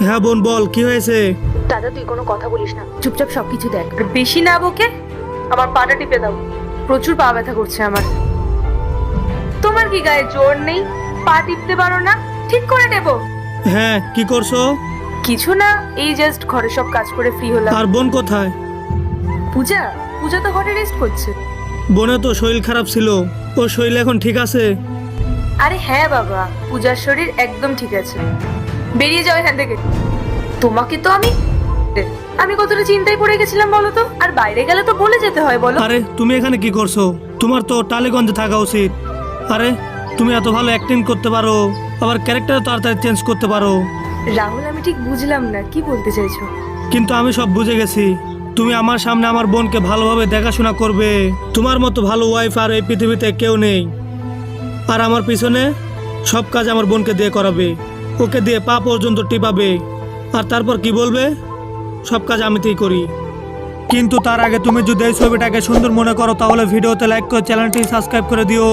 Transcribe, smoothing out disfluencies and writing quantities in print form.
হ্যাঁ বোন বল, কি হয়েছে? দাদা তুই কোনো কথা বলিস না, চুপচাপ সবকিছু দেখ। আর বেশি না বকে আমার পাটা টিপে দাও, প্রচুর পা ব্যথা করছে আমার। তোমার কি গায়ে জোর নেই? পা টিপতে পারো না? ঠিক করে নেবো। হ্যাঁ, কি করছো? কিছু না, এই জাস্ট ঘরে সব কাজ করে ফ্রি হলাম। আর বোন কোথায়? পূজা পূজা তো ঘরে রেস্ট করছে। বোনের তো শরীর খারাপ ছিল, ওর শরীর এখন ঠিক আছে? আরে হ্যাঁ বাবা, পূজার শরীর একদম ঠিক আছে। বেরিয়ে যাও এখান থেকে। তোমাকে তো আমি আমি কতটা চিন্তায় পড়ে গেছিলাম বলো তো। আর বাইরে গেলে তো বলে যেতে হয় বলো। আরে তুমি এখানে কি করছো? তোমার তো টালিগঞ্জে থাকা উচিত। আরে তুমি এত ভালো অ্যাক্টিং করতে পারো, আবার ক্যারেক্টার তাড়াতাড়ি চেঞ্জ করতে পারো। রাহুল আমি ঠিক বুঝলাম না কি বলতে চাইছো। কিন্তু আমি সব বুঝে গেছি। তুমি আমার সামনে আমার বোনকে ভালোভাবে দেখাশোনা করবে। তোমার মতো ভালো ওয়াইফ আর এই পৃথিবীতে কেউ নেই। আর আমার পিছনে সব কাজ আমার বোনকে দিয়ে করাবে, ওকে দিয়ে পা পর্যন্ত টিপাবে। আর তারপর কি বলবে, সব কাজ আমিতেই করি। কিন্তু তার আগে তুমি যদি এই ছবিটাকে সুন্দর মনে করো তাহলে ভিডিওতে লাইক করে চ্যানেলটি সাবস্ক্রাইব করে দিও।